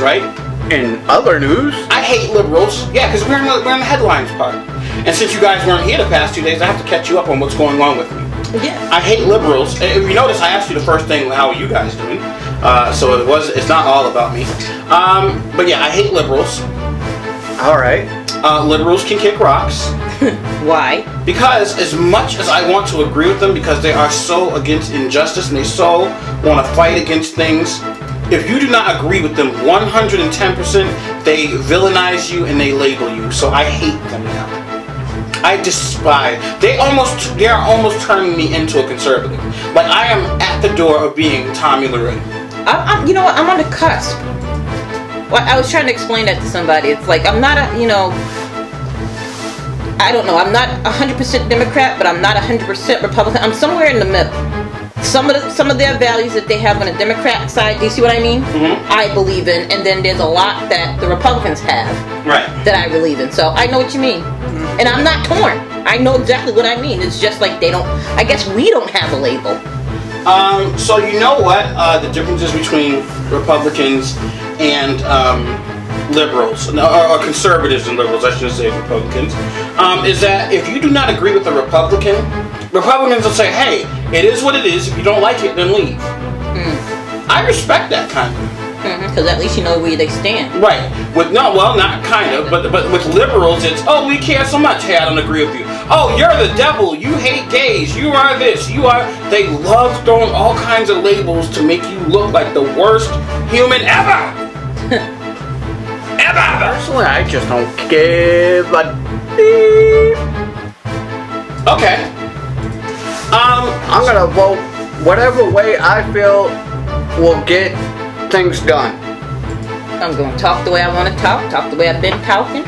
news, right? In other news? I hate liberals. Yeah, because we're in the headlines part. And since you guys weren't here the past 2 days, I have to catch you up on what's going on with me. Yeah. I hate liberals. If you notice, I asked you the first thing, how are you guys doing? So it's not all about me. But yeah, I hate liberals. All right. Liberals can kick rocks. Why? Because as much as I want to agree with them, because they are so against injustice and they so want to fight against things, if you do not agree with them 110%, they villainize you and they label you. So I hate them now. I despise. They are almost turning me into a conservative. Like I am at the door of being Tommy Loren. You know what? I'm on the cusp. Well, I was trying to explain that to somebody. It's like I'm not I don't know. I'm not 100% Democrat, but I'm not 100% Republican. I'm somewhere in the middle. Some of their values that they have on the Democrat side, do you see what I mean? Mm-hmm. I believe in, and then there's a lot that the Republicans have that I believe in. So I know what you mean, and I'm not torn. I know exactly what I mean. It's just like they don't. I guess we don't have a label. So you know what the differences between Republicans and liberals, or conservatives and liberals, I shouldn't say Republicans, is that if you do not agree with a Republican, Republicans will say, hey, it is what it is. If you don't like it, then leave. I respect that kind of. Because at least you know where they stand. Right. Not kind of, but with liberals, it's, oh, we care so much. Hey, I don't agree with you. Oh, you're the devil. You hate gays. You are this. You are. They love throwing all kinds of labels to make you look like the worst human ever. Ever. Personally, I just don't give a beep. Okay. I'm gonna vote whatever way I feel will get things done. I'm going to talk the way I want to talk the way I've been talking,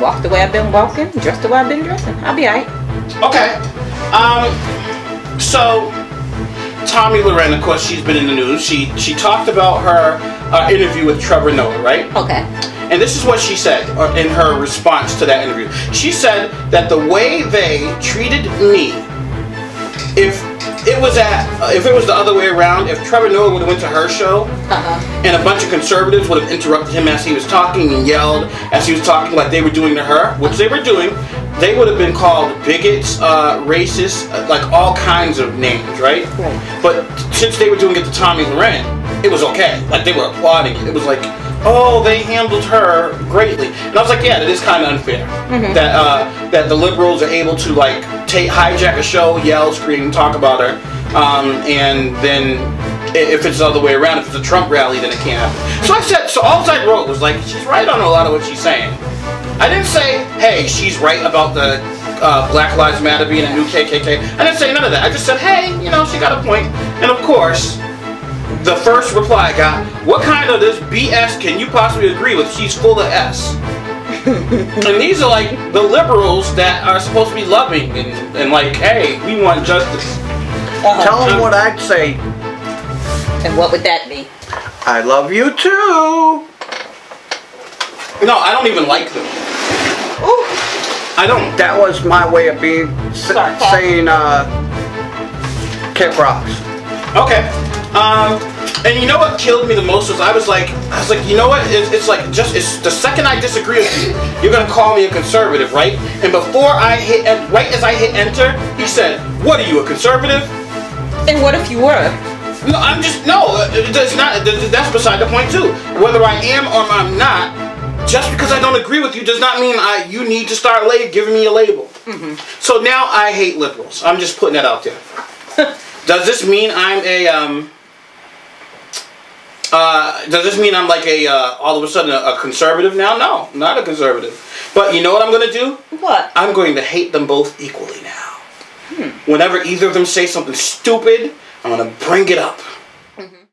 walk the way I've been walking, dress the way I've been dressing. I'll be alright. Okay. So Tommy Loren, of course, she's been in the news. She talked about her interview with Trevor Noah, right? Okay. And this is what she said in her response to that interview. She said that the way they treated me, if it was the other way around, if Trevor Noah would have went to her show, and a bunch of conservatives would have interrupted him as he was talking and yelled as he was talking like they were doing to her, which they were doing, they would have been called bigots, racists, like all kinds of names, right? Right. But since they were doing it to Tommy Loren, it was okay. Like they were applauding it. It was like, oh, they handled her greatly. And I was like, yeah, that is kind of unfair. That the liberals are able to like hijack a show, yell, scream, talk about her, and then if it's the other way around, if it's a Trump rally, then it can't happen. So all I wrote was like, she's right on a lot of what she's saying. I didn't say, hey, she's right about the Black Lives Matter being a new KKK. I didn't say none of that. I just said, hey, she got a point. And of course, the first reply I got, what kind of this BS can you possibly agree with? She's full of S. And these are like the liberals that are supposed to be loving and like, hey, we want justice. Tell them what I'd say. And what would that be? I love you too. No, I don't even like them. Ooh. I don't. That was my way of saying kick rocks. Okay. And you know what killed me the most was I was like, you know what? It's like it's the second I disagree with you, you're gonna call me a conservative, right? And before right as I hit enter, he said, "What are you, a conservative?" And what if you were? No, it's not. That's beside the point too. Whether I am or I'm not, just because I don't agree with you does not mean you need to start giving me a label. So now I hate liberals. I'm just putting that out there. Does this mean I'm a does this mean I'm like all of a sudden a conservative now? No, not a conservative. But you know what I'm going to do? What? I'm going to hate them both equally now. Whenever either of them say something stupid, I'm going to bring it up.